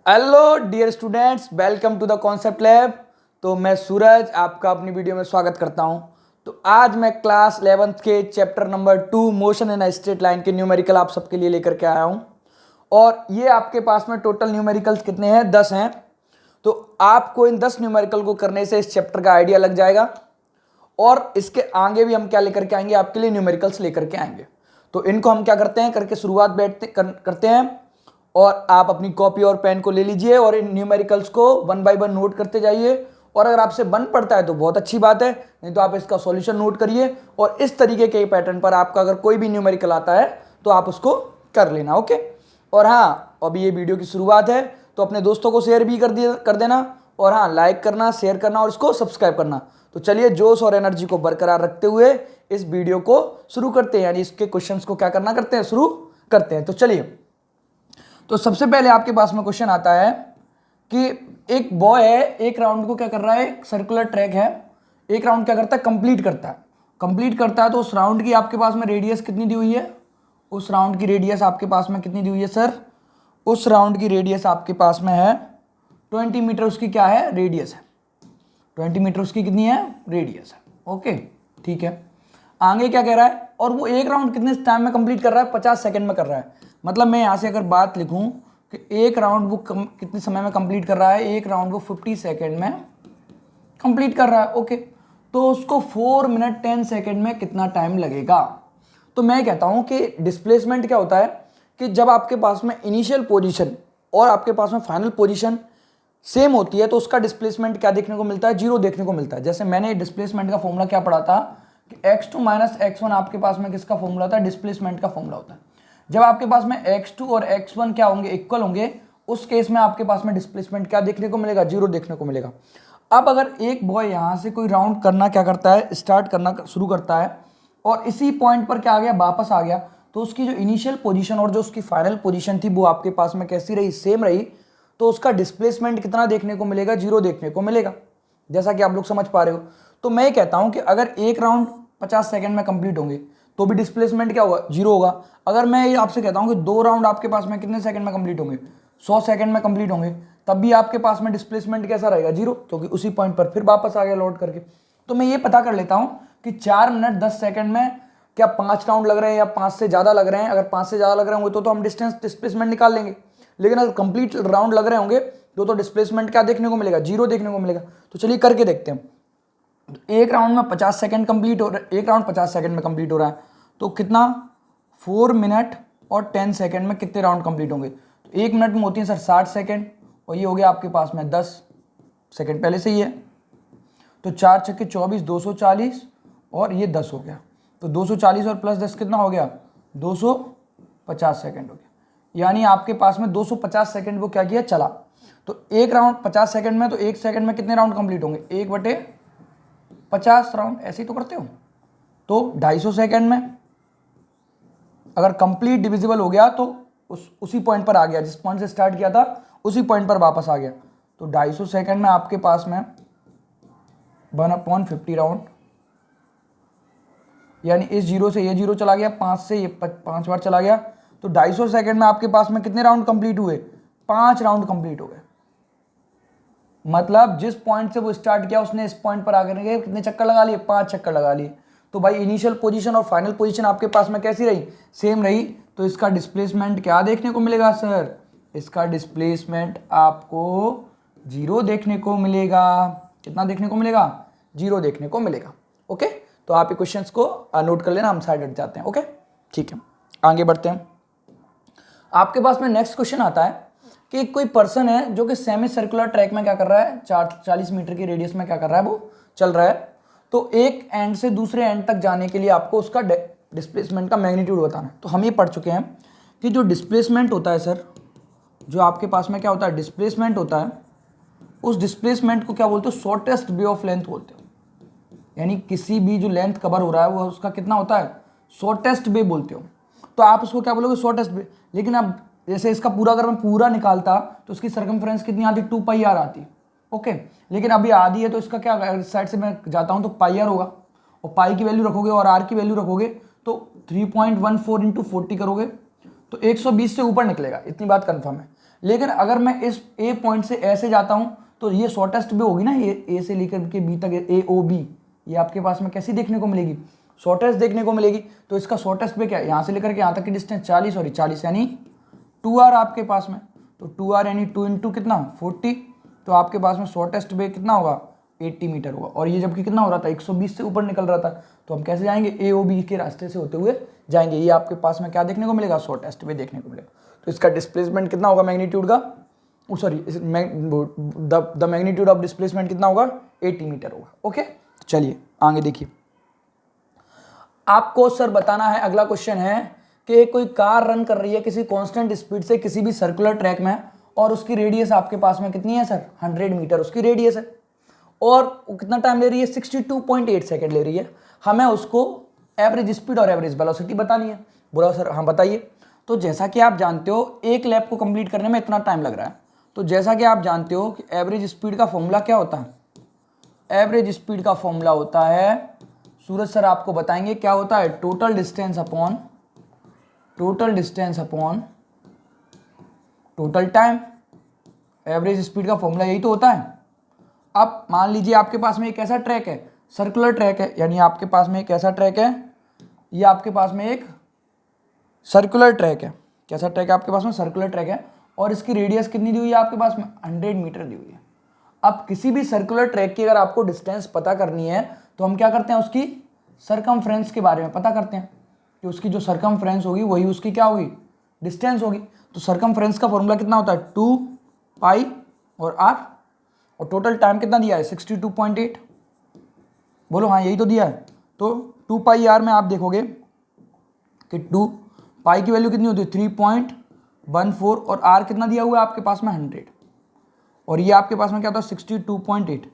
Hello dear students, welcome to the concept lab. तो मैं सूरज आपका अपनी वीडियो में स्वागत करता हूं। तो आज मैं क्लास 11th के chapter number 2 motion in a straight line के न्यूमेरिकल आप सबके लिए लेकर के आया हूं। और ये आपके पास में टोटल न्यूमेरिकल्स कितने हैं? 10 हैं। तो आपको इन 10 न्यूमेरिकल को करने से इस चैप्टर का आइडिया लग जाएगा और इसके आगे भी हम क्या लेकर के आएंगे, आपके लिए न्यूमेरिकल्स लेकर के आएंगे। तो इनको हम क्या करते हैं, करके शुरुआत करते हैं। और आप अपनी कॉपी और पेन को ले लीजिए और इन न्यूमेरिकल्स को वन बाय वन नोट करते जाइए। और अगर आपसे बन पड़ता है तो बहुत अच्छी बात है, नहीं तो आप इसका सॉल्यूशन नोट करिए। और इस तरीके के पैटर्न पर आपका अगर कोई भी न्यूमेरिकल आता है तो आप उसको कर लेना। ओके। और हाँ, अभी ये वीडियो की शुरुआत है तो अपने दोस्तों को शेयर भी कर देना। और हाँ, लाइक करना, शेयर करना और इसको सब्सक्राइब करना। तो चलिए जोश और एनर्जी को बरकरार रखते हुए इस वीडियो को शुरू करते हैं, यानी इसके क्वेश्चंस को क्या करना करते हैं, शुरू करते हैं। तो चलिए, तो सबसे पहले आपके पास में क्वेश्चन आता है कि एक बॉय है, एक राउंड को क्या कर रहा है, एक सर्कुलर ट्रैक है, एक राउंड क्या करता है, कंप्लीट करता है। तो उस राउंड की आपके पास में रेडियस कितनी दी हुई है? उस राउंड की रेडियस आपके पास में कितनी दी हुई है सर? उस राउंड की रेडियस आपके पास में है 20 मीटर। उसकी क्या है, रेडियस है 20 मीटर। उसकी कितनी है, रेडियस है। ओके, ठीक है। आगे क्या कह रहा है, और वो एक राउंड कितने टाइम में कंप्लीट कर रहा है? 50 सेकंड में कर रहा है। मतलब मैं यहाँ से अगर बात लिखूं कि एक राउंड वो कितने समय में कंप्लीट कर रहा है, एक राउंड वो 50 सेकंड में कंप्लीट कर रहा है। ओके, तो उसको 4 मिनट 10 सेकंड में कितना टाइम लगेगा? तो मैं कहता हूं कि डिस्प्लेसमेंट क्या होता है कि जब आपके पास में इनिशियल पोजीशन और आपके पास में फाइनल पोजीशन सेम होती है तो उसका डिस्प्लेसमेंट क्या देखने को मिलता है, जीरो देखने को मिलता है। जैसे मैंने डिस्प्लेसमेंट का फॉर्मूला क्या पढ़ा था कि x2 माइनस x1 आपके पास में किसका फॉर्मूला होता है, डिस्प्लेसमेंट का फॉर्मूला होता है। जब आपके पास में x2 और x1 क्या होंगे, इक्वल होंगे, उस केस में आपके पास में डिस्प्लेसमेंट क्या देखने को मिलेगा, जीरो देखने को मिलेगा। अब अगर एक बॉय यहां से कोई राउंड करना क्या करता है, स्टार्ट करना शुरू करता है और इसी पॉइंट पर क्या आ गया, वापस आ गया, तो उसकी जो इनिशियल पोजीशन और जो उसकी फाइनल पोजीशन थी वो आपके पास में कैसी रही, सेम रही। तो उसका डिस्प्लेसमेंट कितना देखने को मिलेगा, जीरो देखने को मिलेगा, जैसा कि आप लोग समझ पा रहे हो। तो मैं कहता हूं कि अगर एक राउंड 50 सेकंड में कंप्लीट होंगे तो भी डिस्प्लेसमेंट क्या होगा, जीरो होगा। अगर मैं ये आपसे कहता हूं कि दो राउंड आपके पास में कितने सेकंड में कंप्लीट होंगे, 100 सेकंड में कंप्लीट होंगे, तब भी आपके पास में डिस्प्लेसमेंट कैसा रहेगा, जीरो, क्योंकि उसी पॉइंट पर फिर वापस आ गया लौट करके। तो मैं ये पता कर लेता हूं कि 4 मिनट 10 सेकंड में क्या 5 राउंड लग रहे हैं या 5 से ज्यादा लग रहे हैं। अगर 5 से ज्यादा लग रहे होंगे तो हम डिस्टेंस डिस्प्लेसमेंट निकाल लेंगे। लेकिन अगर कंप्लीट राउंड लग रहे होंगे तो डिस्प्लेसमेंट क्या देखने को मिलेगा, जीरो देखने को मिलेगा। तो चलिए करके देखते हैं। एक राउंड में 50 सेकंड कंप्लीट हो रहा है, एक राउंड 50 सेकंड में कंप्लीट हो रहा है, तो कितना, 4 मिनट और 10 सेकंड में कितने राउंड कंप्लीट होंगे? तो एक मिनट में होती है सर 60 सेकंड, और ये हो गया आपके पास में 10 सेकंड पहले से ही है। तो 4 छक्के 24, 240, और ये 10 हो गया। तो 240 और प्लस 10 कितना हो गया, 250 सेकंड हो गया। यानी आपके पास में 250 सेकंड वो क्या किया, चला। तो एक राउंड 50 सेकंड में, तो एक सेकंड में कितने राउंड कंप्लीट होंगे, 1/50 राउंड, ऐसे ही तो करते हो। तो 250 सेकंड में अगर कंप्लीट डिविजिबल हो गया तो उसी पॉइंट पर आ गया, जिस पॉइंट से स्टार्ट किया था उसी पॉइंट पर वापस आ गया। तो 250 सेकंड में आपके पास में 1/50 राउंड, यानी इस जीरो से ये जीरो चला गया, 5 से ये 5 बार चला गया। तो 250 सेकंड में आपके पास में कितने राउंड कंप्लीट हुए, 5 राउंड कंप्लीट हो गए। मतलब जिस पॉइंट से वो स्टार्ट किया उसने इस पॉइंट पर आकर के कितने चक्कर लगा लिए, 5 चक्कर लगा लिए। तो भाई इनिशियल पोजीशन और फाइनल पोजीशन आपके पास में कैसी रही, सेम रही। तो इसका डिस्प्लेसमेंट क्या देखने को मिलेगा सर, इसका डिस्प्लेसमेंट आपको जीरो देखने को मिलेगा। कितना देखने को मिलेगा, जीरो देखने को मिलेगा। ओके, तो आप ये क्वेश्चंस को नोट कर लेना, हम साइड हट जाते हैं। ओके, ठीक है, आगे बढ़ते हैं। आपके पास में नेक्स्ट क्वेश्चन आता है कि कोई पर्सन है जो कि सेमी सर्कुलर ट्रैक में क्या कर रहा है, 40 मीटर की रेडियस में क्या कर रहा है, वो चल रहा है। तो एक एंड से दूसरे एंड तक जाने के लिए आपको उसका डिस्प्लेसमेंट का मैग्नीट्यूड बताना है। तो हम ये पढ़ चुके हैं कि जो डिस्प्लेसमेंट होता है सर, जो आपके पास में क्या होता है, डिस्प्लेसमेंट होता है, उस डिस्प्लेसमेंट को क्या बोलते हो, शॉर्टेस्ट वे ऑफ लेंथ बोलते हो। यानी किसी भी जो लेंथ कवर हो रहा है वो उसका कितना होता है, शॉर्टेस्ट वे बोलते हो। तो आप उसको क्या बोलोगे, शॉर्टेस्ट वे। लेकिन अब जैसे इसका पूरा अगर मैं पूरा निकालता तो इसकी सर्कमफ्रेंस कितनी आती, 2πr आती। ओके, लेकिन अभी आधी है तो इसका क्या, इस साइड से मैं जाता हूं तो πr होगा, और पाई की वैल्यू रखोगे और r की वैल्यू रखोगे तो 3.14 × 40 करोगे तो 120 से ऊपर निकलेगा, इतनी बात कंफर्म है। लेकिन अगर मैं इस ए पॉइंट से ऐसे जाता हूं तो ये शॉर्टेस्ट वे होगी ना, ये ए से लेकर के बी तक ए ओ बी, ये आपके पास में कैसी देखने को मिलेगी, शॉर्टेस्ट देखने को मिलेगी। तो इसका शॉर्टेस्ट वे क्या है, यहाँ से लेकर के यहाँ तक की डिस्टेंस 40 यानी 2r आपके पास में। तो 2r यानी 2 इंटू कितना 40, तो आपके पास में शॉर्टेस्ट वे कितना होगा 80 मीटर होगा। और ये जबकि कितना हो रहा था 120 से ऊपर निकल रहा था, तो हम कैसे जाएंगे, ए ओ बी के रास्ते से होते हुए जाएंगे। ये आपके पास में क्या देखने को मिलेगा, शॉर्टेस्ट वे देखने को मिलेगा। तो इसका डिस्प्लेसमेंट कितना होगा मैग्नीट्यूड का, sorry the magnitude of displacement कितना होगा 80 मीटर होगा। ओके, चलिए आगे देखिए। आपको सर बताना है, अगला क्वेश्चन है कि कोई कार रन कर रही है किसी कांस्टेंट स्पीड से किसी भी सर्कुलर ट्रैक में, और उसकी रेडियस आपके पास में कितनी है सर, 100 मीटर उसकी रेडियस है, और कितना टाइम ले रही है 62.8 सेकेंड ले रही है। हमें उसको एवरेज स्पीड और एवरेज वेलोसिटी बतानी है। बोला सर हाँ बताइए। तो जैसा कि आप जानते हो एक लैप को कंप्लीट करने में इतना टाइम लग रहा है, तो जैसा कि आप जानते हो कि एवरेज स्पीड का फॉर्मूला क्या होता है, एवरेज स्पीड का फॉर्मूला होता है, सूरज सर आपको बताएंगे क्या होता है, total distance upon total time. Average speed का फॉर्मूला यही तो होता है। अब मान लीजिए आपके पास में एक ऐसा ट्रैक है, सर्कुलर ट्रैक है, यानी आपके पास में एक ऐसा ट्रैक है, ये आपके पास में एक सर्कुलर ट्रैक है। कैसा ट्रैक है आपके पास में, सर्कुलर ट्रैक है, और इसकी रेडियस कितनी दी हुई है आपके पास में 100 मीटर दी हुई है। अब किसी भी सर्कुलर ट्रैक की अगर आपको डिस्टेंस पता करनी है तो हम क्या करते हैं, उसकी सरकमफ्रेंस के बारे में पता करते हैं कि उसकी जो सरकमफ्रेंस होगी वही उसकी क्या होगी, डिस्टेंस होगी। तो सरकमफ्रेंस का फॉर्मूला कितना होता है 2 पाई और r, और टोटल टाइम कितना दिया है 62.8। बोलो हाँ यही तो दिया है। तो 2 पाई r में आप देखोगे कि 2 पाई की वैल्यू कितनी होती है 3.14, और r कितना दिया हुआ है आपके पास में 100, और ये आपके पास में क्या होता है 62.8।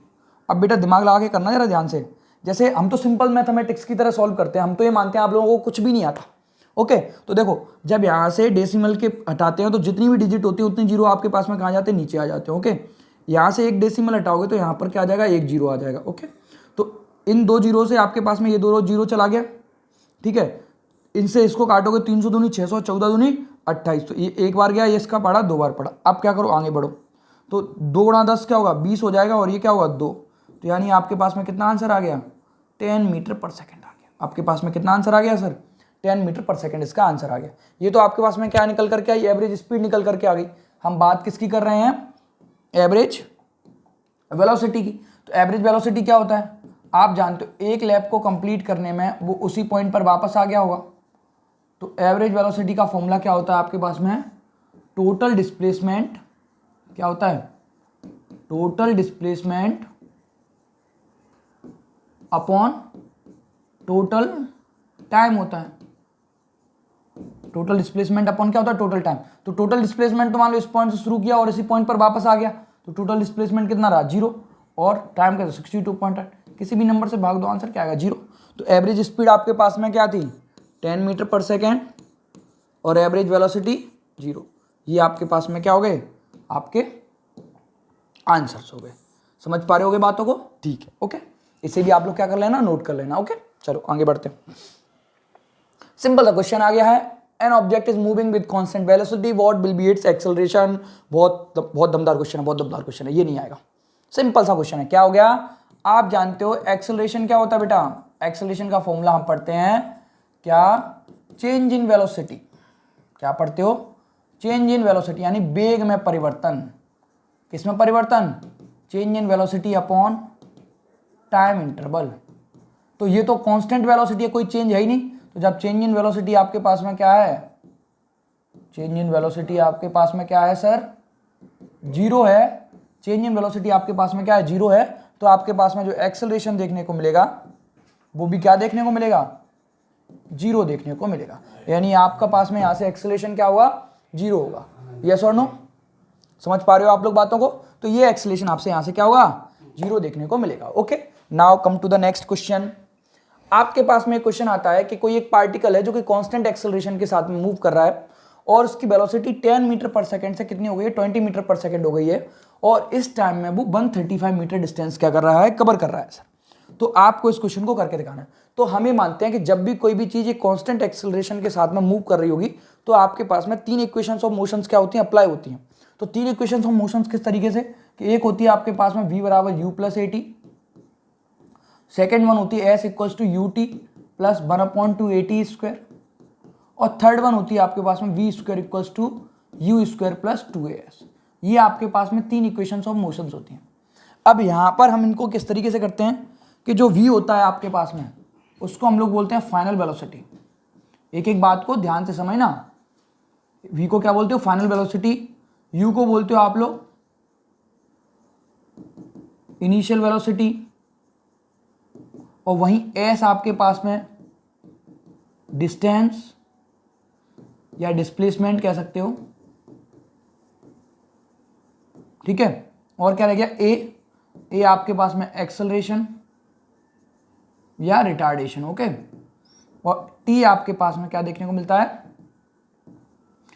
अब बेटा दिमाग लगा के करना जरा ध्यान से, जैसे हम तो सिंपल मैथमेटिक्स की तरह सॉल्व करते हैं, हम तो ये मानते हैं आप लोगों को कुछ भी नहीं आता। ओके, तो देखो जब यहाँ से डेसिमल के हटाते हैं तो जितनी भी डिजिट होती है उतने जीरो आपके पास में कहाँ जाते हैं, नीचे आ जाते हैं। ओके, यहाँ से एक डेसिमल हटाओगे तो यहाँ पर क्या आ जाएगा, एक जीरो आ जाएगा। ओके, तो इन दो जीरो से आपके पास में ये दो जीरो चला गया, ठीक है, इनसे इसको काटोगे 300 दूनी 600, 14 दूनी 28, तो ये एक बार गया, ये इसका पड़ा, दो बार पड़ा। अब क्या करो, आगे बढ़ो, तो 2 गुणा 10 क्या होगा 20 हो जाएगा, और ये क्या होगा 2, तो यानी आपके पास में कितना आंसर आ गया 10 मीटर पर सेकेंड आ गया। आपके पास में कितना आंसर आ गया सर, 10 मीटर पर सेकेंड इसका आंसर आ गया। ये तो आपके पास में क्या निकल करके आई, एवरेज स्पीड निकल करके आ गई। हम बात किसकी कर रहे हैं, एवरेज वेलोसिटी की। तो एवरेज वेलोसिटी क्या होता है, आप जानते हो एक लैप को कंप्लीट करने में वो उसी पॉइंट पर वापस आ गया होगा। तो एवरेज वेलोसिटी का फॉर्मूला क्या होता है आपके पास में, टोटल डिस्प्लेसमेंट, क्या होता है total displacement upon total time होता है। टोटल डिस्प्लेसमेंट अपॉन क्या होता है, टोटल टाइम। तो टोटल डिस्प्लेसमेंट तो मान लो इस पॉइंट से शुरू किया और इसी पॉइंट पर वापस आ गया, तो टोटल डिस्प्लेसमेंट कितना रहा 0, और टाइम का 62.8, किसी भी नंबर से भाग दो आंसर क्या आएगा 0। तो एवरेज स्पीड आपके पास में क्या थी 10 मीटर पर सेकेंड, और एवरेज वेलोसिटी 0। ये आपके पास में क्या हो गए, आपके आंसर्स हो गए। समझ पा रहे होगे बातों को, ठीक है। ओके, इसे भी आप लोग क्या कर लेना, नोट कर लेना। ओके, चलो आगे बढ़ते हैं। सिंपल सा क्वेश्चन आ गया है, an object is moving with constant velocity, what will be it's acceleration. बहुत दमदार क्वेश्चन है, बहुत दमदार क्वेश्चन है, ये नहीं आएगा। सिंपल सा क्वेश्चन है, क्या हो गया, आप जानते हो एक्सेलरेशन क्या होता है बेटा, एक्सेलरेशन का फॉर्मूला हम पढ़ते हैं क्या, चेंज इन वेलोसिटी। क्या पढ़ते हो, चेंज इन वेलोसिटी, यानी वेग में परिवर्तन। किसमें परिवर्तन, change in velocity upon time interval. तो ये तो कांस्टेंट वेलोसिटी है, कोई चेंज है ही नहीं। तो जब चेंज इन वेलोसिटी आपके पास में क्या है, चेंज इन वेलोसिटी आपके पास में क्या है सर, 0 है। चेंज इन वेलोसिटी आपके पास में क्या है, 0 है। तो आपके पास में जो एक्सेलरेशन देखने को मिलेगा वो भी क्या देखने को मिलेगा, 0 देखने को मिलेगा। यानी आपका पास में यहाँ से एक्सेलरेशन क्या होगा, 0 होगा। यस और नो, समझ पा रहे हो आप लोग बातों को। तो ये एक्सेलरेशन आपसे यहाँ से क्या होगा, 0 देखने को मिलेगा। Okay, now come to the next question. आपके पास में एक क्वेश्चन आता है कि कोई एक पार्टिकल है जो कि कांस्टेंट एक्सेलरेशन के साथ में मूव कर रहा है, और उसकी वेलोसिटी 10 मीटर पर सेकंड से कितनी हो गई है, 20 मीटर पर सेकंड हो गई है, और इस टाइम में वो 135 मीटर डिस्टेंस क्या कर रहा है, कवर कर रहा है सर। तो आपको इस क्वेश्चन को करके दिखाना है। तो हम ये मानते हैं कि जब भी कोई भी चीज़ एक कांस्टेंट एक्सेलरेशन के साथ में मूव कर रही होगी तो आपके पास में 3 इक्वेशंस ऑफ मोशंस क्या होती हैं, अप्लाई होती हैं। तो 3 इक्वेशंस ऑफ मोशंस किस तरीके से कि एक होती है आपके पास में v बराबर u plus a t, second one होती है s equals to u t plus 1/2 a t square, और थर्ड वन होती है आपके पास में v square equals to u square plus 2as। ये आपके पास में 3 इक्वेशंस ऑफ मोशंस होती हैं। अब यहाँ पर हम इनको किस तरीके से करते हैं कि जो v होता है आपके पास में उसको हम लोग बोलते हैं फाइनल वेलोसिटी। एक एक बात को ध्यान से समझना, v को क्या बोलते हो, फाइनल वेलोसिटी, u को बोलते हो आप लोग इनिशियल वेलोसिटी, और वहीं s आपके पास में डिस्टेंस या डिस्प्लेसमेंट कह सकते हो, ठीक है। और क्या रह गया, ए आपके पास में एक्सेलरेशन या रिटार्डेशन, ओके। और टी आपके पास में क्या देखने को मिलता है,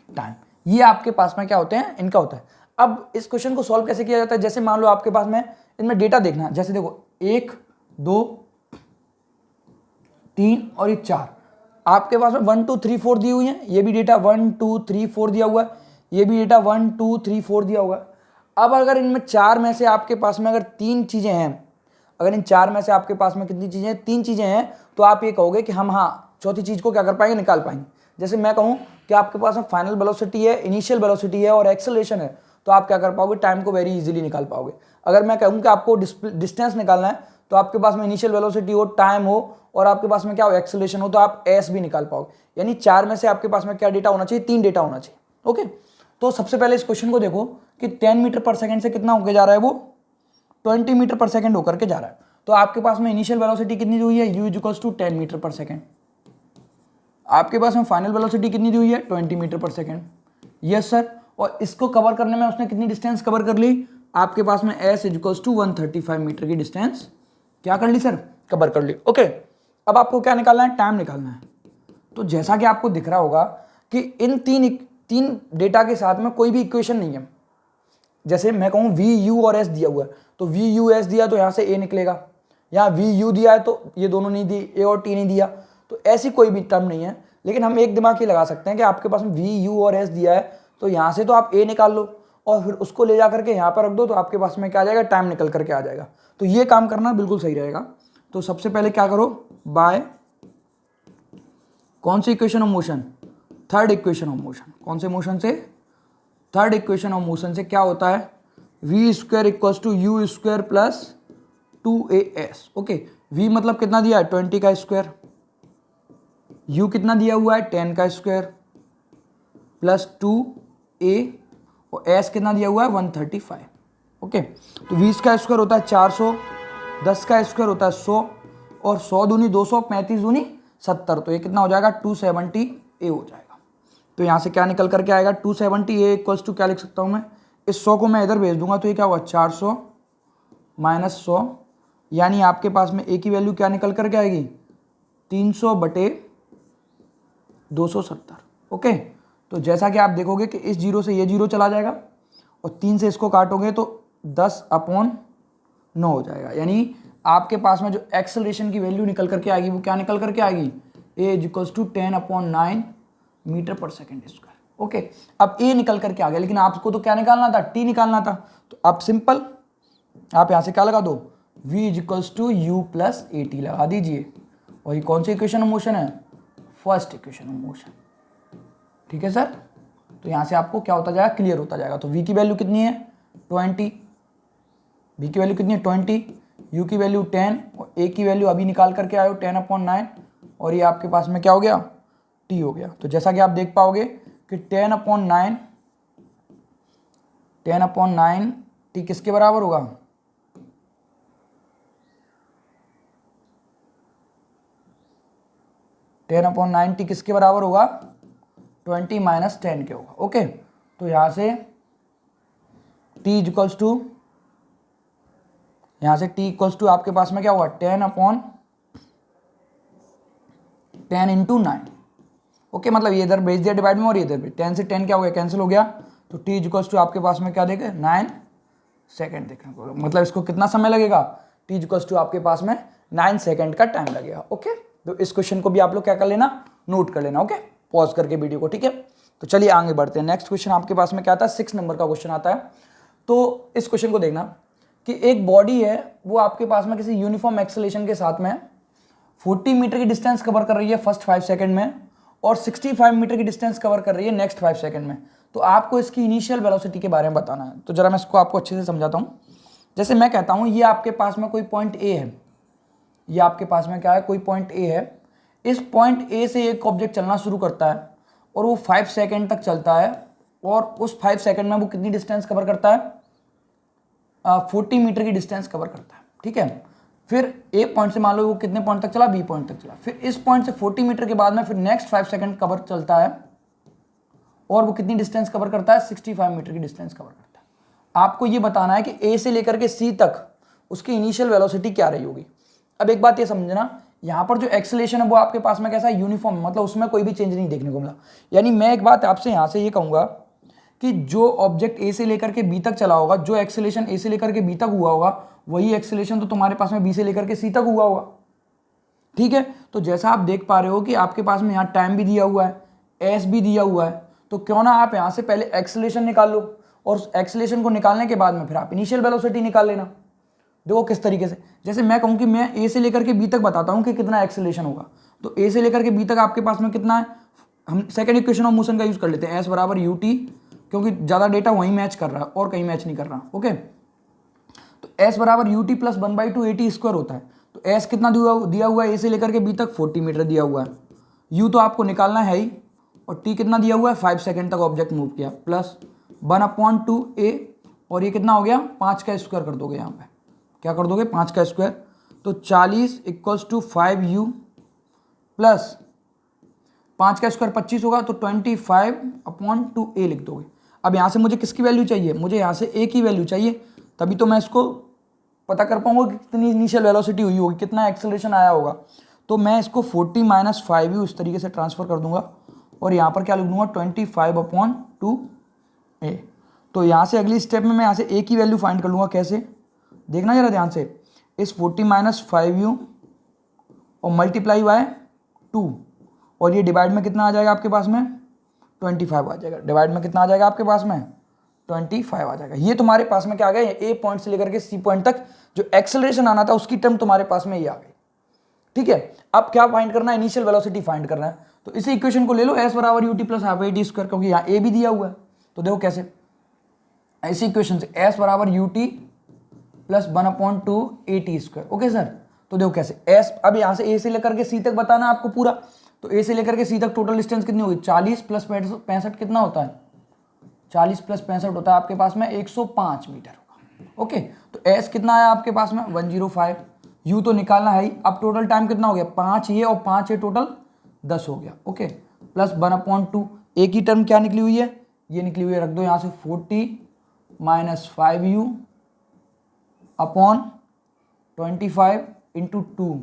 टाइम। ये आपके पास में क्या होते हैं, इनका होता है। अब इस क्वेश्चन को सॉल्व कैसे किया जाता है, जैसे मान लो आपके पास में इनमें डेटा देखना, जैसे देखो 1 2 3 और ये 4 आपके पास में 1 2 3 4 दी हुई है, ये भी डेटा 1 2 3 4 दिया हुआ है, ये भी डेटा 1 2 3 4 दिया हुआ है। अब अगर इनमें 4 में से आपके पास में अगर 3 चीज़ें हैं, अगर इन 4 में से आपके पास में कितनी चीज़ें हैं, 3 चीज़ें हैं, तो आप ये कहोगे कि हम हाँ चौथी चीज़ को क्या कर पाएंगे, निकाल पाएंगे। जैसे मैं कहूँ कि आपके पास में फाइनल वेलोसिटी है, इनिशियल वेलोसिटी है और एक्सेलरेशन है, तो आप क्या कर पाओगे, टाइम को वेरी इजीली निकाल पाओगे। अगर मैं कहूँ कि आपको डिस्टेंस निकालना है, तो आपके पास में इनिशियल वेलोसिटी हो, टाइम हो और आपके पास में क्या हो, एक्सेलरेशन हो, तो आप एस भी निकाल पाओगे। यानी 4 में से आपके पास में क्या डेटा होना चाहिए, 3 डेटा होना चाहिए, ओके। तो सबसे पहले इस क्वेश्चन को देखो कि 10 मीटर पर सेकंड से कितना होकर जा रहा है, वो 20 मीटर पर सेकंड होकर के जा रहा है। तो आपके पास में इनिशियल वेलोसिटी कितनी दी हुई है, u equals to 10 metre per second. आपके पास में फाइनल वेलोसिटी कितनी दी हुई है, 20 metre per second. Yes sir. और इसको कवर करने में उसने कितनी डिस्टेंस कवर कर ली, आपके पास में s इक्वल्स टू 135 मीटर की डिस्टेंस क्या कर ली सर, कवर कर ली, ओके। अब आपको क्या निकालना है, टाइम निकालना है। तो जैसा कि आपको दिख रहा होगा कि इन तीन डेटा के साथ में कोई भी इक्वेशन नहीं है। जैसे मैं कहूँ v u और s दिया हुआ है, तो v u s दिया तो यहाँ से a निकलेगा, यहाँ v u दिया है तो ये दोनों नहीं दी, a और t नहीं दिया, तो ऐसी कोई भी टर्म नहीं है। लेकिन हम एक दिमाग ये लगा सकते हैं कि आपके पास में v u और s दिया है, तो यहाँ से तो आप a निकाल लो और फिर उसको ले जा करके यहाँ पर रख दो, तो आपके पास में क्या आ जाएगा, टाइम निकल करके आ जाएगा। तो ये काम करना बिल्कुल सही रहेगा। तो सबसे पहले क्या करो, बाय कौन सी equation of motion, third equation of motion. कौन से मोशन से, थर्ड इक्वेशन ऑफ मोशन से क्या होता है, v square equals to u square plus 2as, okay. v मतलब कितना दिया है, 20 का स्क्वायर, u कितना दिया हुआ है, 10 का स्क्वायर प्लस 2a, और s कितना दिया हुआ है, 135, ओके। तो 20 का स्क्वायर होता है 400, 10 का स्क्वायर होता है 100, और 100 दूनी 200, 35 दूनी 70, तो ये कितना हो जाएगा, 270a हो जाएगा। तो यहाँ से क्या निकल करके आएगा, 270a इक्वल्स टू क्या लिख सकता हूँ मैं, इस 100 को मैं इधर भेज दूंगा तो ये क्या होगा, 400 माइनस 100, यानी आपके पास में a की वैल्यू क्या निकल करके आएगी, 300/270, ओके। तो जैसा कि आप देखोगे कि इस जीरो से ये जीरो चला जाएगा और 3 से इसको काटोगे तो 10/9 हो जाएगा। यानी आपके पास में जो एक्सेलरेशन की वैल्यू निकल करके आएगी वो क्या निकल करके आएगी, a इक्वल्स टू 10/9 मीटर पर सेकेंड स्क्वायर, ओके। अब a निकल करके आ गया, लेकिन आपको तो क्या निकालना था, t निकालना था। तो आप सिंपल आप यहाँ से क्या लगा दो, v equals to u plus a t लगा दीजिए, और ये कौन सी इक्वेशन ऑफ मोशन है, फर्स्ट इक्वेशन ऑफ मोशन, ठीक है सर। तो यहाँ से आपको क्या होता जाएगा, क्लियर होता जाएगा। तो v की वैल्यू कितनी है, 20, v की वैल्यू कितनी है 20, u की वैल्यू 10, और a की वैल्यू अभी निकाल करके आए हो 10/9, और ये आपके पास में क्या हो गया, t हो गया। तो जैसा कि आप देख पाओगे कि 10/9 t किसके बराबर होगा, 10/9 t किसके बराबर होगा, 20 माइनस 10 के होगा, ओके। तो यहाँ से t इक्वल्स टू, यहाँ से t इक्वल्स टू आपके पास में क्या होगा, 10/10 इंटू 9, ओके। मतलब ये इधर भेज दिया डिवाइड में और ये इधर भी 10 से 10 क्या हो गया, कैंसिल हो गया। तो t इक्वल्स टू आपके पास में क्या देगा, 9 सेकेंड देखने को, मतलब इसको कितना समय लगेगा, t इक्वल्स टू आपके पास में 9 सेकंड का टाइम लगेगा। ओके, तो इस क्वेश्चन को भी आप लोग क्या कर लेना, नोट कर लेना। ओके, पॉज करके वीडियो को। ठीक है, तो चलिए आगे बढ़ते हैं। नेक्स्ट क्वेश्चन आपके पास में क्या आता है, 6 नंबर का क्वेश्चन आता है। तो इस क्वेश्चन को देखना कि एक बॉडी है, वो आपके पास में किसी यूनिफॉर्म एक्सेलरेशन के साथ में 40 मीटर की डिस्टेंस कवर कर रही है फर्स्ट 5 सेकंड में, और 65 मीटर की डिस्टेंस कवर कर रही है नेक्स्ट 5 सेकंड में। तो आपको इसकी इनिशियल वेलोसिटी के बारे में बताना है। तो जरा मैं इसको आपको अच्छे से समझाता हूँ। जैसे मैं कहता हूँ ये आपके पास में कोई पॉइंट ए है, ये आपके पास में क्या है, कोई पॉइंट ए है। इस पॉइंट ए से एक ऑब्जेक्ट चलना शुरू करता है और वो 5 सेकंड तक चलता है, और उस 5 सेकंड में वो कितनी डिस्टेंस कवर करता है, 40 मीटर की डिस्टेंस कवर करता है। ठीक है, फिर ए पॉइंट से मान लो वो कितने पॉइंट तक चला, बी पॉइंट तक चला। फिर इस पॉइंट से 40 मीटर के बाद में फिर नेक्स्ट 5 सेकंड कवर चलता है, और वो कितनी डिस्टेंस कवर करता है, 65 मीटर की डिस्टेंस कवर करता है। आपको ये बताना है कि ए से लेकर के सी तक उसकी इनिशियल वेलोसिटी क्या रही होगी। अब एक बात ये समझना, यहाँ पर जो एक्सेलरेशन है वो आपके पास में कैसा है, यूनिफॉर्म, मतलब उसमें कोई भी चेंज नहीं देखने को मिला। यानी मैं एक बात आपसे यहाँ से ये कहूँगा कि जो ऑब्जेक्ट ए से लेकर के बी तक चला होगा, जो एक्सेलरेशन ए से लेकर के बी तक हुआ होगा, वही एक्सेलरेशन तो तुम्हारे पास में बी से लेकर के सी तक हुआ होगा। ठीक है, तो जैसा आप देख पा रहे हो कि आपके पास में यहाँ टाइम भी दिया हुआ है, एस भी दिया हुआ है, तो क्यों ना आप यहाँ से पहले एक्सेलरेशन निकाल लो, और एक्सेलरेशन को निकालने के बाद में फिर आप इनिशियल वेलोसिटी निकाल लेना। देखो किस तरीके से, जैसे मैं कहूँ कि मैं ए से लेकर के बी तक बताता हूँ कि कितना एक्सेलरेशन होगा, तो ए से लेकर के बी तक आपके पास में कितना है, हम सेकेंड इक्वेशन ऑफ मोशन का यूज कर लेते हैं, एस बराबर यू टी, क्योंकि ज़्यादा डेटा वहीं मैच कर रहा है और कहीं मैच नहीं कर रहा। ओके, तो एस बराबर you t plus 1/2 a t square होता है। तो एस कितना दिया हुआ है, ए से लेकर के बी तक 40 मीटर दिया हुआ है, यू तो आपको निकालना है ही, और टी कितना दिया हुआ है, 5 सेकंड तक ऑब्जेक्ट मूव किया, प्लस 1/2 ए, और ये कितना हो गया, 5 का स्क्वायर कर दोगे, यहाँ पे क्या कर दोगे, 5 का स्क्वायर, तो 40 = 5u प्लस 5 का स्क्वायर 25 होगा, तो 25/2a लिख दोगे। अब यहाँ से मुझे किसकी वैल्यू चाहिए, मुझे यहाँ से ए की वैल्यू चाहिए, तभी तो मैं इसको पता कर पाऊंगा कि कितनी इनिशियल वेलोसिटी हुई होगी, कितना एक्सेलरेशन आया होगा। तो मैं इसको 40 - 5u इस तरीके से ट्रांसफर कर दूंगा, और यहाँ पर क्या लिख दूंगा, 25/2a। तो यहाँ से अगली स्टेप में मैं यहाँ से ए की वैल्यू फाइंड कर लूँगा। कैसे, देखना जरा ध्यान से, इस 40 - 5u और मल्टीप्लाई बाय 2, और ये डिवाइड में कितना आ जाएगा आपके पास में, 25 आ जाएगा। डिवाइड में कितना आ जाएगा आपके पास में, 25 आ जाएगा। ये तुम्हारे पास में क्या आ गया, ए पॉइंट से लेकर के सी पॉइंट तक जो एक्सेलरेशन आना था उसकी टर्म तुम्हारे पास में ये आ गई। ठीक है, अब क्या फाइंड करना है, इनिशियल वेलोसिटी फाइंड करना है। तो इसी इक्वेशन को ले लो, एस बराबर you t plus half A t square, क्योंकि यहाँ ए भी दिया हुआ है। तो देखो कैसे, इसी इक्वेशन से एस बराबर you t plus 1/2 a t square. Okay sir, तो देखो कैसे, एस, अब यहाँ से ए से लेकर के सी तक बताना आपको पूरा, तो ए से लेकर के सी तक टोटल डिस्टेंस कितनी होगी, 40 + 65 कितना होता है, 40 + 65 होता है आपके पास में 105 मीटर होगा। ओके, तो एस कितना है आपके पास में 105, यू तो निकालना है ही। अब टोटल टाइम कितना हो गया, 5 ये और 5 ये, टोटल 10 हो गया। ओके, प्लस 1/2, ए की टर्म क्या निकली हुई है, ये निकली हुई है, रख दो यहाँ से 40 - 5u अपॉन 25 × 2,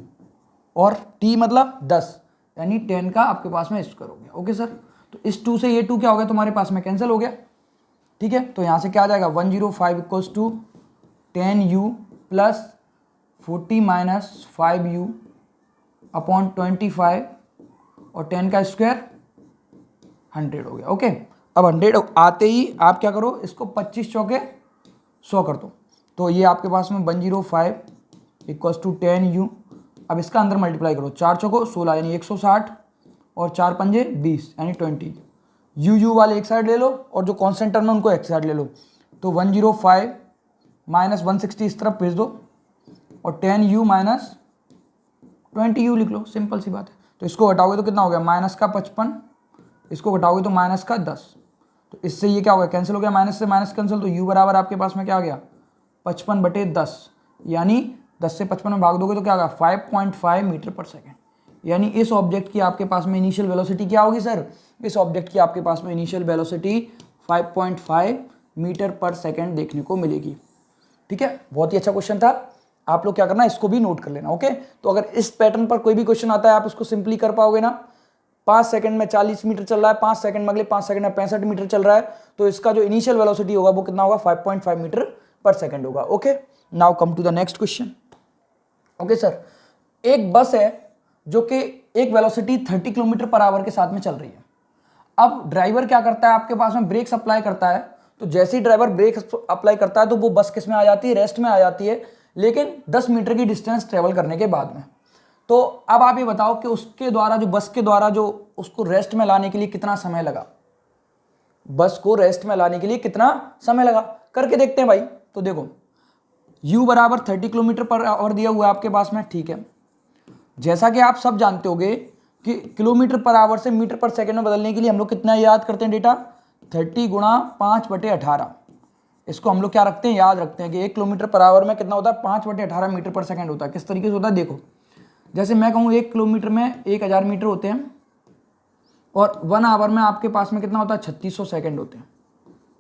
और t मतलब 10, यानी 10 का आपके पास में स्क्वायर हो गया। ओके सर, तो इस 2 से ये 2 क्या हो गया तुम्हारे पास में, कैंसिल हो गया। ठीक है, तो यहाँ से क्या आ जाएगा, 105 = 10u प्लस 40 - 5u अपॉन 25, और 10 का स्क्वायर 100 हो गया। ओके, अब 100 आते ही आप क्या करो, इसको 25 चौके 100 कर दो, तो ये आपके पास में 105 = 10u। अब इसका अंदर मल्टीप्लाई करो, 4 चौको 16 यानी 160, और 4 पंजे 20 यानी 20। यू वाले एक साइड ले लो, और जो कॉन्स्टेंट टर्म है उनको एक साइड ले लो, तो 105 - 160 इस तरफ भेज दो, और 10u - 20u लिख लो, सिंपल सी बात है। तो इसको घटाओगे तो कितना हो गया, -55, इसको घटाओगे तो -10, तो इससे ये क्या हो गया, कैंसिल हो गया, माइनस से माइनस कैंसिल, तो u बराबर आपके पास में क्या आ गया, 55/10, यानी 10 से 55 में भाग दोगे तो क्या होगा, 5.5 मीटर पर सेकेंड। यानी इस ऑब्जेक्ट की आपके पास में इनिशियल वेलोसिटी क्या होगी सर, इस ऑब्जेक्ट की आपके पास में इनिशियल वेलोसिटी 5.5 मीटर पर सेकेंड देखने को मिलेगी। ठीक है, बहुत ही अच्छा क्वेश्चन था, आप लोग क्या करना, इसको भी नोट कर लेना। ओके, तो अगर इस पैटर्न पर कोई भी क्वेश्चन आता है आप इसको सिंपली कर पाओगे ना, 5 सेकंड में 40 मीटर चल रहा है, 5 सेकंड में अगले 5 सेकंड में 65 मीटर चल रहा है, तो इसका जो इनिशियल वेलोसिटी होगा वो कितना होगा, 5.5 मीटर पर सेकंड होगा। Okay, now come to the next question. Okay sir, एक बस है जो कि एक वेलोसिटी 30 किलोमीटर पर आवर के साथ में चल रही है। अब ड्राइवर क्या करता है, आपके पास में ब्रेक अप्लाई करता है, तो जैसे ही ड्राइवर ब्रेक अप्लाई करता है तो वो बस किस में आ जाती है, रेस्ट में आ जाती है, लेकिन 10 मीटर की डिस्टेंस ट्रेवल करने के बाद में। तो अब आप ये बताओ कि उसके द्वारा जो बस के द्वारा जो उसको रेस्ट में लाने के लिए कितना समय लगा, बस को रेस्ट में लाने के लिए कितना समय लगा, करके देखते हैं भाई। तो देखो u बराबर 30 किलोमीटर पर आवर दिया हुआ है आपके पास में, ठीक है। जैसा कि आप सब जानते होंगे कि किलोमीटर पर आवर से मीटर पर सेकंड में बदलने के लिए हम लोग कितना याद करते हैं डेटा, 30 गुणा 5/18। इसको हम लोग क्या रखते हैं, याद रखते हैं कि 1 किलोमीटर पर आवर में कितना होता है, 5/18 मीटर पर सेकंड होता है। किस तरीके से होता है, देखो जैसे मैं कहूँ 1 किलोमीटर में 1000 मीटर होते हैं और 1 आवर में आपके पास में कितना होता है, 3600 सेकंड होते हैं।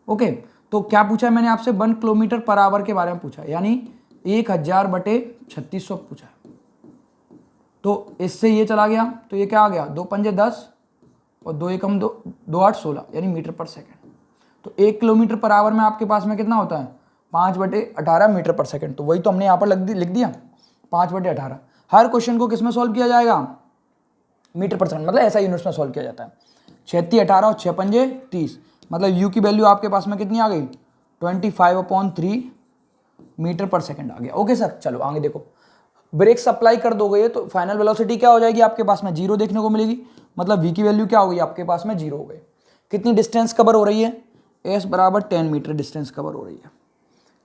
ओके, तो क्या पूछा है मैंने आपसे, 1 किलोमीटर पर आवर के बारे में पूछा है, यानी 1000/3600 पूछा है। तो इससे ये चला गया तो ये क्या आ गया, 2 पंजे 10 और 2 एकम 2, 2 8 16 यानी मीटर पर सेकंड। तो 1 किलोमीटर पर आवर में आपके पास में कितना होता है, 5/18 मीटर पर सेकंड। तो वही तो हमने यहाँ पर लिख दिया 5/18। हर क्वेश्चन को किस में सॉल्व किया जाएगा, मीटर पर सेकंड, मतलब ऐसा यूनिट्स में सॉल्व किया जाता है। 36 18 और 6 पंजे 30, मतलब यू की वैल्यू आपके पास में कितनी आ गई, 25/3 मीटर पर सेकंड आ गया। ओके सर, चलो आगे देखो, ब्रेक सप्लाई कर दोगे तो फाइनल वेलोसिटी क्या हो जाएगी आपके पास में, 0 देखने को मिलेगी, मतलब v की वैल्यू क्या हो गई आपके पास में, 0 हो गई। कितनी डिस्टेंस कवर हो रही है, s बराबर 10 मीटर डिस्टेंस कवर हो रही है।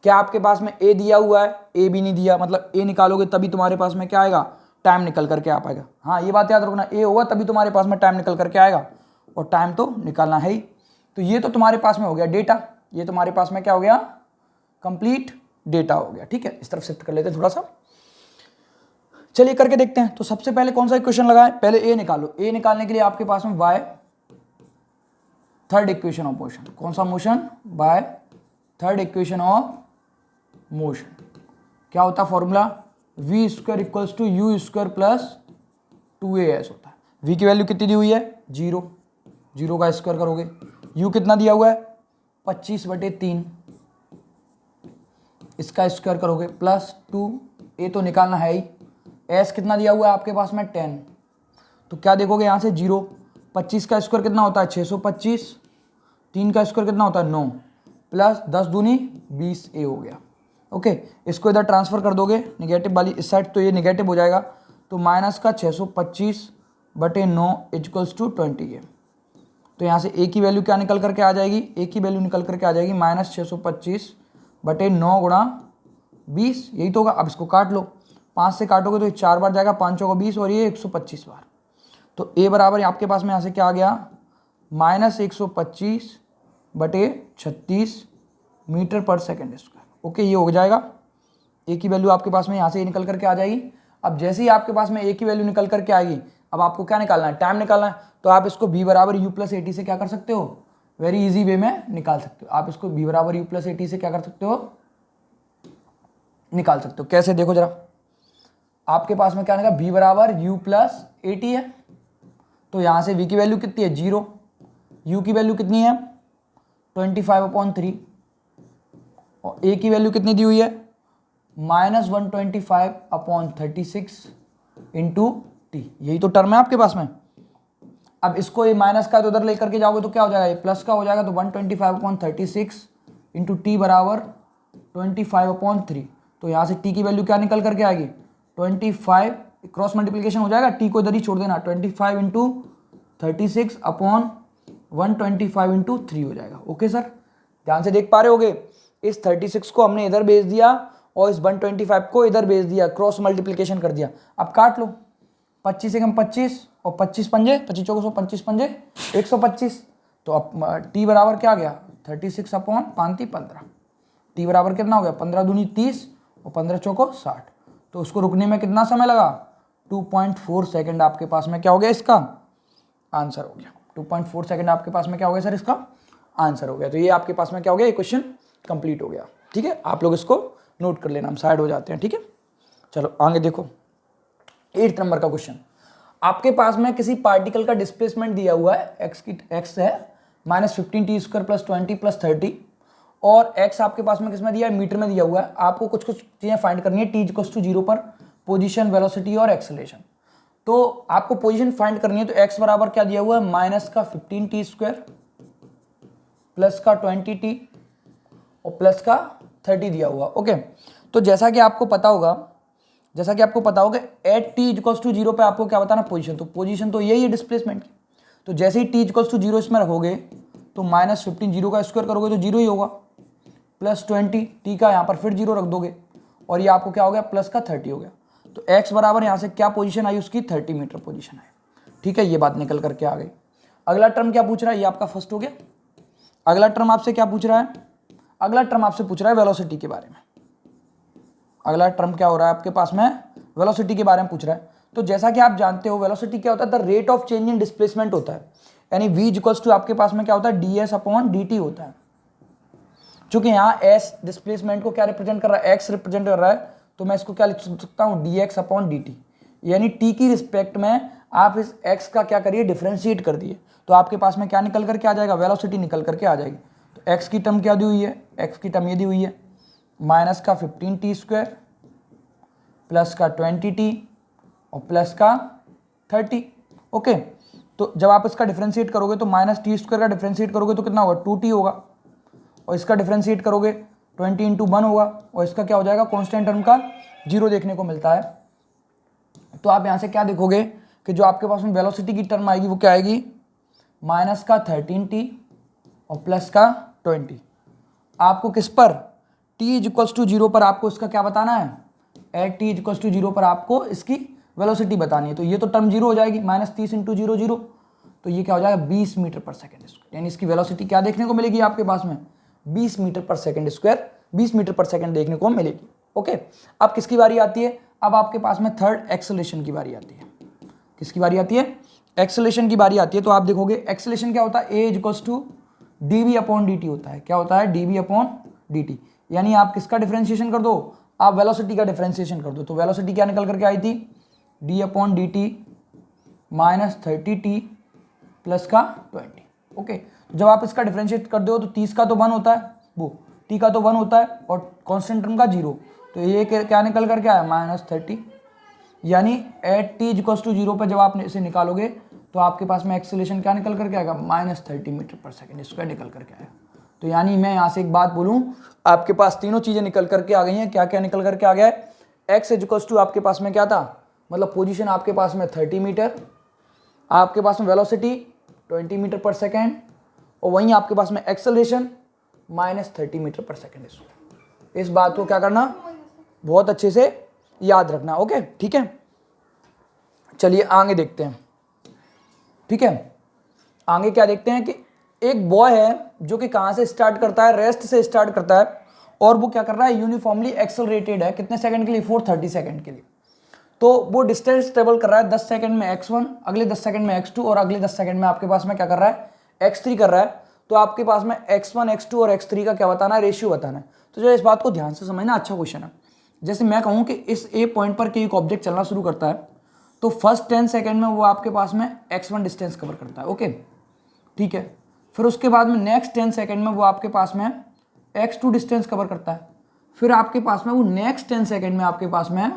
क्या आपके पास में a दिया हुआ है, a भी नहीं दिया, मतलब a निकालोगे तभी तुम्हारे पास में क्या आएगा, टाइम निकल करके आ पाएगा। हाँ ये बात याद रखना, a होगा तभी तुम्हारे पास में टाइम निकल करके आएगा, और टाइम तो निकालना है ही। तो ये तो तुम्हारे पास में हो गया डेटा, ये तुम्हारे पास में क्या हो गया, कंप्लीट डेटा हो गया। ठीक है, इस तरफ शिफ्ट कर लेते हैं थोड़ा सा, चलिए करके देखते हैं। तो सबसे पहले कौन सा इक्वेशन लगाएं, पहले ए निकालो। ए निकालने के लिए आपके पास में by third equation of motion, कौन सा motion, by third equation of motion. क्या होता है formula, v square equals to u square plus 2as होता है। v की वैल्यू कितनी दी हुई है, 0, 0 का स्क्वायर करोगे, u कितना दिया हुआ है 25/3, इसका स्क्वायर करोगे प्लस 2, a तो निकालना है ही, s कितना दिया हुआ है आपके पास में 10, तो क्या देखोगे यहाँ से 0, 25 का स्क्वायर कितना होता है 625, 3 का स्क्वायर कितना होता है 9, प्लस 10 दूनी 20 a हो गया। ओके, इसको इधर ट्रांसफर कर दोगे निगेटिव वाली इस साइड, तो ये निगेटिव हो जाएगा, तो माइनस का 625/9 इक्वल्स टू 20 है। तो यहाँ से a की वैल्यू क्या निकल करके आ जाएगी, a की वैल्यू निकल करके आ जाएगी -625/9 गुणा 20, यही तो होगा। अब इसको काट लो, 5 से काटोगे तो ये 4 बार जाएगा, 5 चौको 20 और ये 125 बार। तो a बराबर आपके पास में यहाँ से क्या आ गया, -125/36 मीटर पर सेकेंड स्क्वायर। ओके, ये हो जाएगा, a की वैल्यू आपके पास में यहाँ से निकल करके आ जाएगी। अब जैसे ही आपके पास में a की वैल्यू निकल करके आएगी, अब आपको क्या निकालना है, टाइम निकालना है। तो आप इसको b बराबर u प्लस 80 से क्या कर सकते हो, वेरी इजी वे में निकाल सकते हो। आप इसको b बराबर u प्लस 80 से क्या कर सकते हो, निकाल सकते हो। कैसे, देखो जरा, आपके पास में क्या निकला, b बराबर u प्लस 80 है, तो यहाँ से v की वैल्यू कितनी है 0, u की वैल्यू कितनी है 25/3 और a की वैल्यू कितनी दी हुई है -125/36 इंटू टी, यही तो टर्म है आपके पास में। अब इसको ये माइनस का तो उधर लेकर के जाओगे तो क्या हो जाएगा, ये प्लस का हो जाएगा, तो 125/36 इंटू टी बराबर 25/3। तो यहाँ से टी की वैल्यू क्या निकल करके आएगी 25, क्रॉस मल्टीप्लिकेशन हो जाएगा, टी को इधर ही छोड़ देना, 25 इंटू 36/125/3 हो जाएगा। ओके सर, ध्यान से देख पा रहे होगे, इस 36 को हमने इधर भेज दिया और इस 125 को इधर भेज दिया, क्रॉस मल्टीप्लिकेशन कर दिया। अब काट लो, 25 एकम 25 और 25 पंजे 25 चौको 25 पंजे 125। तो अब टी बराबर क्या आ गया 36/15, टी बराबर कितना हो गया 15 दूनी 30 और 15 चौको 60। तो उसको रुकने में कितना समय लगा 2.4 सेकेंड आपके पास में क्या हो गया, इसका आंसर हो गया। 2.4 सेकेंड आपके पास में क्या हो गया सर, इसका आंसर हो गया। तो ये आपके पास में क्या हो गया, ये क्वेश्चन कंप्लीट हो गया। ठीक है, आप लोग इसको नोट कर लेना, हम साइड हो जाते हैं। ठीक है, चलो आगे देखो, 8 नंबर का क्वेश्चन। आपके पास में किसी पार्टिकल का डिस्प्लेसमेंट दिया हुआ है, एक्स है -15t² + 20 + 30, और x आपके पास में किस में दिया है, मीटर में दिया हुआ है। आपको कुछ कुछ चीज़ें फाइंड करनी है। t = 0 पर पोजीशन, वेलोसिटी और एक्सेलरेशन। तो आपको पोजीशन फाइंड करनी है, तो x बराबर क्या दिया हुआ है, माइनस का 15t स्क्वायर प्लस का 20t और प्लस का 30 दिया हुआ। ओके, तो जैसा कि आपको पता होगा एट टी इक्वल्स टू 0 पे आपको क्या बताना, पोजीशन। तो पोजीशन तो यही है डिस्प्लेसमेंट की। तो जैसे ही t इक्वल्स टू 0 इसमें रखोगे तो माइनस 15 जीरो का स्क्वायर करोगे तो 0 ही होगा, प्लस 20 टी का यहाँ पर फिर 0 रख दोगे और ये आपको क्या हो गया, प्लस का 30 हो गया। तो x बराबर यहाँ से क्या पोजीशन आई उसकी, 30 मीटर पोजीशन आई। ठीक है, ये बात निकल करके आ गई। अगला टर्म क्या पूछ रहा है, ये आपका फर्स्ट हो गया। अगला टर्म आपसे क्या पूछ रहा है, अगला टर्म आपसे पूछ रहा है वेलोसिटी के बारे में। अगला टर्म क्या हो रहा है आपके पास में, वेलोसिटी के बारे में पूछ रहा है। तो जैसा कि आप जानते हो वेलोसिटी क्या होता है, the rate of change in displacement होता है, यानी v इक्वल्स टू आपके पास में क्या होता है, ds अपॉन dt होता है। चूंकि यहाँ s डिस्प्लेसमेंट को क्या रिप्रेजेंट कर रहा है, x रिप्रेजेंट कर रहा है, तो मैं इसको क्या लिख सकता हूँ, dx अपॉन dt, यानी t की रिस्पेक्ट में आप इस x का क्या करिए, डिफ्रेंशिएट कर दिए, तो आपके पास में क्या निकल करके आ जाएगा, वेलोसिटी निकल करके आ जाएगी। तो x की टर्म क्या दी हुई है, x की टर्म ये दी हुई है माइनस का 15t स्क्वायर प्लस का 20t और प्लस का 30। ओके, तो जब आप इसका डिफरेंशिएट करोगे तो माइनस टी स्क्वायर का डिफरेंशिएट करोगे तो कितना होगा, 2t होगा, और इसका डिफरेंशिएट करोगे 20 इंटू 1 होगा, और इसका क्या हो जाएगा, कांस्टेंट टर्म का 0 देखने को मिलता है। तो आप यहाँ से क्या देखोगे कि जो आपके पास में वेलोसिटी की टर्म आएगी वो क्या आएगी, माइनस का 13t और प्लस का 20। आपको किस पर, t इक्वल्स टू 0 पर आपको इसका क्या बताना है, एट t इक्वल्स टू 0 पर आपको इसकी वेलोसिटी बतानी है। तो ये तो टर्म 0 हो जाएगी, माइनस 30 इंटू 0 0, तो ये क्या हो जाएगा 20 मीटर पर सेकेंड स्क्वायर, यानी इसकी वेलोसिटी क्या देखने को मिलेगी आपके पास में, 20 मीटर पर सेकेंड स्क्वायर, 20 मीटर पर सेकेंड देखने को मिलेगी। ओके, अब किसकी बारी आती है, अब आपके पास में थर्ड एक्सेलरेशन की बारी आती है। किसकी बारी आती है, एक्सेलरेशन की बारी आती है। तो आप देखोगे एक्सेलरेशन क्या होता है, a equals to d v upon d t होता है। क्या होता है, d v upon d t, यानी आप किसका डिफरेंशिएशन कर दो, आप वेलोसिटी का डिफरेंशिएशन कर दो। तो वेलोसिटी क्या निकल करके आई थी, D upon d T minus 30t plus का 20। ओके, जब आप इसका डिफरेंशिएट कर दो तो 30 का तो 1 होता है, वो t का तो 1 होता है और कांस्टेंट टर्म का 0, तो ये क्या निकल करके आया, माइनस 30, यानी एट t इक्वल्स टू 0 पर जब आप इसे निकालोगे तो आपके पास में एक्सेलरेशन क्या निकल करके आएगा, माइनस 30 मीटर पर सेकेंड स्क्वायर निकल करके आएगा। तो यानी मैं यहाँ से एक बात बोलूँ, आपके पास तीनों चीज़ें निकल करके आ गई हैं। क्या क्या निकल करके आ गया है, x इक्वल्स टू आपके पास में क्या था, मतलब पोजीशन आपके पास में 30 मीटर, आपके पास में वेलोसिटी 20 मीटर पर सेकेंड, और वहीं आपके पास में एक्सेलरेशन माइनस 30 मीटर पर सेकेंड। इस बात को क्या करना, बहुत अच्छे से याद रखना। ओके, ठीक है, चलिए आगे देखते हैं। ठीक है, आगे क्या देखते हैं कि एक बॉय है जो कि कहाँ से स्टार्ट करता है, रेस्ट से स्टार्ट करता है, और वो क्या कर रहा है, यूनिफॉर्मली एक्सेलरेटेड है, कितने सेकंड के लिए, 430 सेकंड के लिए। तो वो डिस्टेंस ट्रेवल कर रहा है 10 सेकंड में x1, अगले 10 सेकंड में x2, और अगले 10 सेकंड में आपके पास में क्या कर रहा है, x3 कर रहा है। तो आपके पास में x1, x2 और x3 का क्या बताना है, रेशियो बताना है। तो जो इस बात को ध्यान से समझना, अच्छा क्वेश्चन है। जैसे मैं कहूँ कि इस ए पॉइंट पर एक ऑब्जेक्ट चलना शुरू करता है, तो फर्स्ट 10 सेकेंड में वो आपके पास में x1 डिस्टेंस कवर करता है। ओके, ठीक है, फिर उसके बाद में नेक्स्ट 10 सेकेंड में वो आपके पास में x2 डिस्टेंस कवर करता है, फिर आपके पास में वो नेक्स्ट 10 सेकेंड में आपके पास में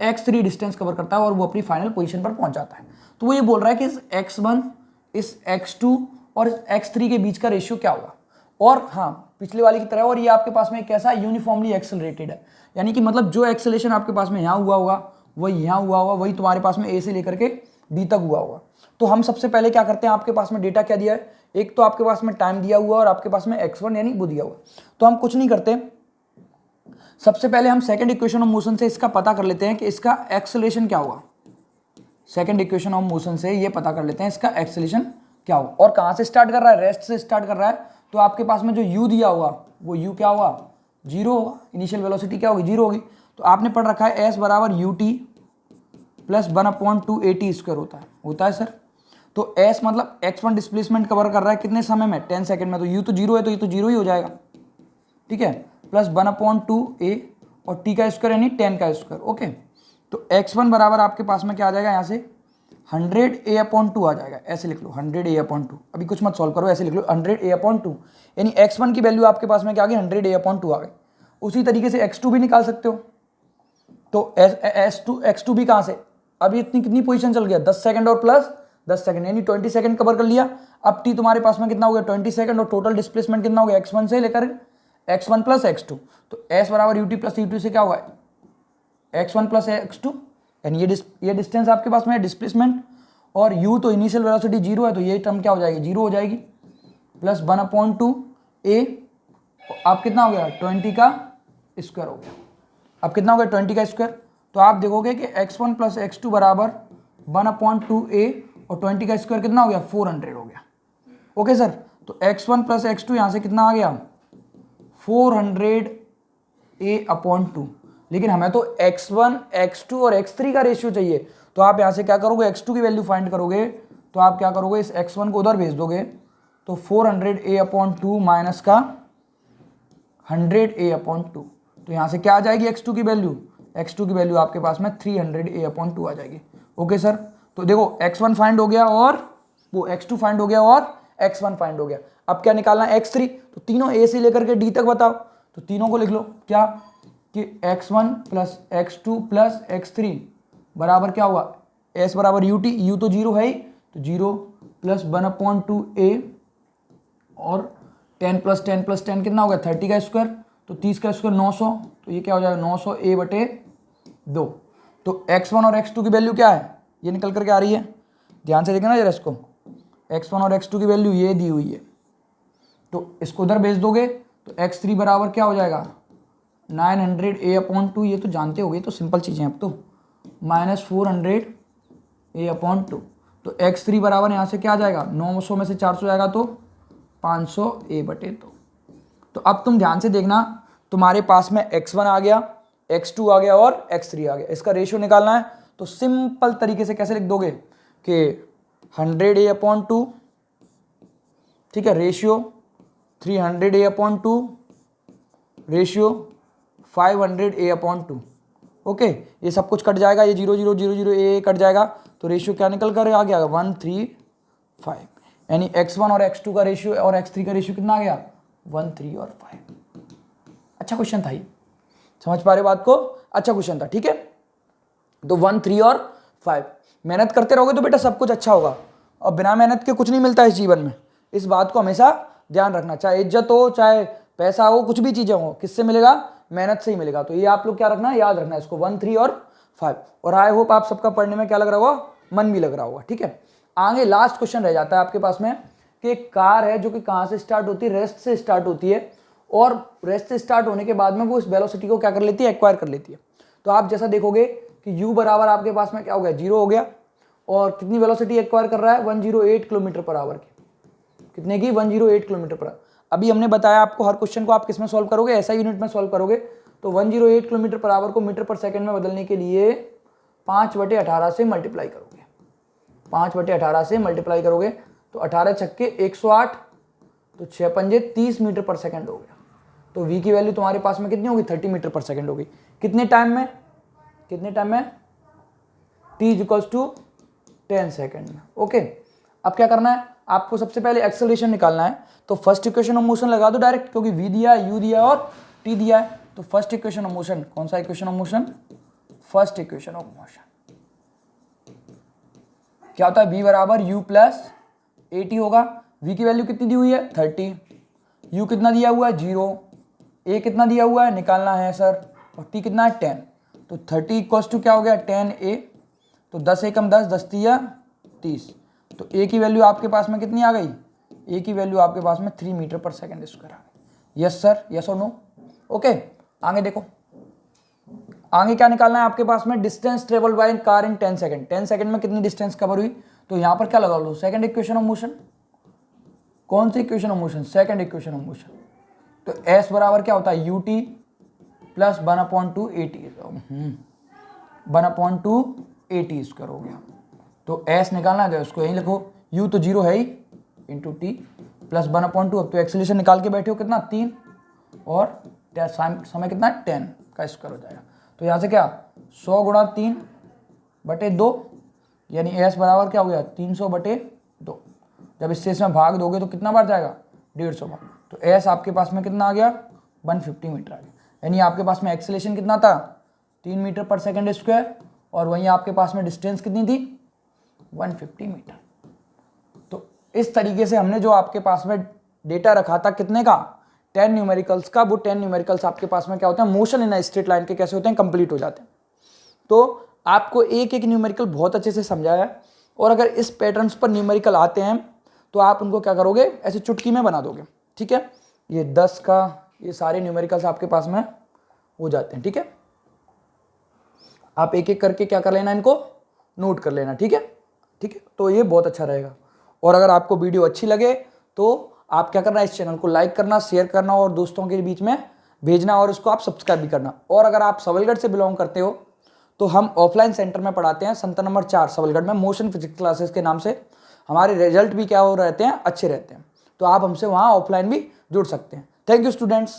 x3 डिस्टेंस कवर करता है, और वो अपनी फाइनल पोजीशन पर पहुंच जाता है। तो वो ये बोल रहा है कि इस x1, इस x2 और इस x3 के बीच का रेशियो क्या होगा। और हाँ, पिछले वाली की तरह, और ये आपके पास में कैसा यूनिफॉर्मली एक्सेलरेटेड है, यानी कि मतलब जो एक्सेलेरेशन आपके पास में यहाँ हुआ होगा वही यहाँ हुआ होगा, वही तुम्हारे पास में ए से लेकर के डी तक हुआ होगा। तो हम सबसे पहले क्या करते हैं, आपके पास में डेटा क्या दिया है, एक तो आपके पास में टाइम दिया हुआ और आपके पास में x1 यानी वो दिया हुआ। तो हम कुछ नहीं करते, सबसे पहले हम सेकंड इक्वेशन ऑफ मोशन से इसका पता कर लेते हैं कि इसका एक्सेलरेशन क्या होगा। सेकंड इक्वेशन ऑफ मोशन से ये पता कर लेते हैं इसका एक्सेलरेशन क्या होगा। और कहाँ से स्टार्ट कर रहा है, रेस्ट से स्टार्ट कर रहा है। तो आपके पास में जो u दिया होगा वो u क्या होगा, 0 होगा, इनिशियल वेलोसिटी क्या होगी, 0 होगी। तो आपने पढ़ रखा है s बराबर ut प्लस 1/2 at स्क्वायर होता है सर। तो s मतलब x1 डिस्प्लेसमेंट कवर कर रहा है कितने समय में, 10 सेकंड में। तो u तो 0 है, तो ये तो 0 ही हो जाएगा, ठीक है, प्लस 1/2 a और t का स्क्वायर यानी 10 का स्क्वायर। ओके, तो x1 बराबर आपके पास में क्या आ जाएगा, यहाँ से 100a/2 आ जाएगा, ऐसे लिख लो 100a/2। अभी कुछ मत सॉल्व करो, ऐसे लिख लो 100a/2, यानी x1 की वैल्यू आपके पास में क्या आ गई, 100a/2 आ गई। उसी तरीके से x2 भी निकाल सकते हो। तो x2 भी कहाँ से, अभी इतनी कितनी पोजीशन चल गया 10 सेकंड और प्लस 10 सेकंड यानी 20 सेकंड कवर कर लिया। अब t तुम्हारे पास में कितना हो गया 20 सेकंड और टोटल डिस्प्लेसमेंट कितना हो गया x1 से लेकर x1 प्लस x2। तो s बराबर ut प्लस u2 से क्या हुआ x1 प्लस x2 यानी ये डिस्टेंस आपके पास में है डिस्प्लेसमेंट, और u तो इनिशियल वेलोसिटी 0 है तो ये टर्म क्या हो जाएगी 0 हो जाएगी, प्लस 1/2 a, अब कितना हो गया 20 का स्क्वायर हो गया। अब कितना हो गया 20 का स्क्वायर, तो आप देखोगे कि x1 प्लस x2 बराबर 1/2 a और 20 का स्क्वायर कितना हो गया 400 हो गया। ओके सर, तो x1 प्लस x2 यहाँ से कितना आ गया 400 a/2, लेकिन हमें तो x1 x2 और x3 का रेशियो चाहिए। तो आप यहाँ से क्या करोगे x2 की वैल्यू फाइंड करोगे, तो आप क्या करोगे इस x1 को उधर भेज दोगे, तो 400 a/2 माइनस का 100 a/2, तो यहाँ से क्या आ जाएगी x2 की वैल्यू आपके पास में 300 a/2 आ जाएगी। ओके सर, तो देखो x1 फाइंड हो गया और वो x2 फाइंड हो गया और x1 फाइंड हो गया। अब क्या निकालना है x3, तो तीनों a से लेकर के d तक बताओ, तो तीनों को लिख लो क्या कि x1 plus x2 plus x3 बराबर क्या हुआ s बराबर ut, u तो 0 है ही तो 0 प्लस 1/2 a और 10 प्लस 10 प्लस 10 कितना हो गया 30 का स्क्वायर, तो 30 का स्क्वायर 900, तो ये क्या हो जाएगा 900 a/2। तो x1 और x2 की वैल्यू क्या है ये निकल करके आ रही है, ध्यान से देखना ना जरा इसको, x1 और x2 की वैल्यू ये दी हुई है, तो इसको उधर भेज दोगे तो x3 बराबर क्या हो जाएगा 900 a/2, ये तो जानते हो गए तो सिंपल चीज़ें अब तो, माइनस 400 a/2, तो x3 बराबर यहाँ से क्या आ जाएगा 900 में से 400 जाएगा तो 500 a/2। तो अब तुम ध्यान से देखना, तुम्हारे पास में x1 आ गया, x2 आ गया और x3 आ गया, इसका रेशियो निकालना है तो सिंपल तरीके से कैसे लिख दोगे कि 100 a/2, ठीक है, ratio 300 a/2 ratio 500 a/2। Okay, ये सब कुछ कट जाएगा, ये 0 0 0 0 a कट जाएगा, तो रेशियो क्या निकल कर आ गया 135, यानी x1 और x2 का रेशियो और x3 का रेशियो कितना आ गया 1 3 और 5। अच्छा क्वेश्चन था ये, समझ पा रहे बात को, अच्छा क्वेश्चन था, ठीक है। तो 1 3 और 5, मेहनत करते रहोगे तो बेटा सब कुछ अच्छा होगा, और बिना मेहनत के कुछ नहीं मिलता है इस जीवन में, इस बात को हमेशा ध्यान रखना, चाहे इज्जत हो चाहे पैसा हो कुछ भी चीज़ें हो, किससे मिलेगा मेहनत से ही मिलेगा। तो ये आप लोग क्या रखना याद रखना इसको 1 3 और 5, और आई होप आप सबका पढ़ने में क्या लग रहा होगा मन भी लग रहा होगा, ठीक है। आगे लास्ट क्वेश्चन रह जाता है आपके पास में कि एक कार है जो कि कहाँ से स्टार्ट होती है रेस्ट से स्टार्ट होती है, और रेस्ट से स्टार्ट होने के बाद में वो इस वेलोसिटी को क्या कर लेती है एक्वायर कर लेती है। तो आप जैसा देखोगे कि u बराबर आपके पास में क्या हो गया 0 हो गया, और कितनी वेलोसिटी एक्वायर कर रहा है 108 किलोमीटर पर आवर की, कितने की 108 किलोमीटर पर आवर। अभी हमने बताया आपको हर क्वेश्चन को आप किस में सॉल्व करोगे ऐसा यूनिट में सॉल्व करोगे, तो 108 किलोमीटर पर आवर को मीटर पर सेकंड में बदलने के लिए 5/18 से मल्टीप्लाई करोगे, 5/18 से मल्टीप्लाई करोगे तो 18 छक्के 108, तो 6 पंजे 30 मीटर पर सेकंड हो गया। तो v की वैल्यू तुम्हारे पास में कितनी होगी 30 मीटर पर सेकंड होगी, कितने टाइम में t इक्वल्स टू 10 सेकंड में। ओके, अब क्या करना है आपको, सबसे पहले एक्सेलरेशन निकालना है, तो फर्स्ट इक्वेशन ऑफ मोशन लगा दो डायरेक्ट, क्योंकि v दिया है u दिया है और t दिया है। तो फर्स्ट इक्वेशन ऑफ मोशन, कौन सा equation of motion, first equation of motion क्या होता है v बराबर u प्लस at होगा। v की वैल्यू कितनी दी हुई है 30, u कितना दिया हुआ है 0, a कितना दिया हुआ है निकालना है सर, और t कितना है 10, तो 30 इक्वल्स टू क्या हो गया 10a, तो 10 एकम 10 10 तिया 30, तो a की वैल्यू आपके पास में कितनी आ गई, a की वैल्यू आपके पास में 3 मीटर पर सेकंड स्क्वायर आ गई। यस सर, यस और नो। ओके, आगे देखो, आगे क्या निकालना है आपके पास में, distance travel by car in 10 second, 10 second में कितनी डिस्टेंस कवर हुई, तो यहाँ पर क्या लगा लो सेकंड इक्वेशन ऑफ मोशन, कौन सी equation of motion, second equation of motion. तो s बराबर क्या होता है ut plus 1/2 at, 1/2 at square हो गया। तो s निकालना है उसको यहीं लिखो, u तो 0 है ही इंटू टी प्लस 1/2, अब तो एक्सेलरेशन निकाल के बैठे हो कितना 3, और समय कितना 10 का स्क्वायर हो जाएगा। तो यहाँ से क्या 100 गुणा 3/2, यानी s बराबर क्या हो गया 300/2। जब इससे इसमें भाग दोगे तो कितना बार जाएगा 150 बार, तो s आपके पास में कितना आ गया 150 मीटर आ गया, यानी आपके पास में एक्सेलरेशन कितना था 3 मीटर पर सेकेंड स्क्वायर, और वहीं आपके पास में डिस्टेंस कितनी थी 150 मीटर। तो इस तरीके से हमने जो आपके पास में डेटा रखा था कितने का 10 न्यूमेरिकल्स का, वो 10 न्यूमेरिकल्स आपके पास में क्या होते हैं motion in a straight line के कैसे होते हैं कंप्लीट हो जाते हैं। तो आपको एक एक न्यूमेरिकल बहुत अच्छे से समझाया है, और अगर इस पैटर्न्स पर न्यूमेरिकल आते हैं तो आप उनको क्या करोगे ऐसे चुटकी में बना दोगे। ठीक है, ये 10 का ये सारे न्यूमेरिकल्स आपके पास में हो जाते हैं। ठीक है, आप एक एक करके क्या कर लेना इनको नोट कर लेना। ठीक है, ठीक है, तो ये बहुत अच्छा रहेगा। और अगर आपको वीडियो अच्छी लगे तो आप क्या करना, इस चैनल को लाइक करना, शेयर करना और दोस्तों के बीच में भेजना, और उसको आप सब्सक्राइब भी करना। और अगर आप सबलगढ़ से बिलोंग करते हो तो हम ऑफलाइन सेंटर में पढ़ाते हैं, सेंटर नंबर 4 सबलगढ़ में, मोशन फिजिक्स क्लासेस के नाम से। हमारे रिजल्ट भी क्या हो रहते हैं अच्छे रहते हैं, तो आप हमसे वहाँ ऑफलाइन भी जुड़ सकते हैं। Thank you students.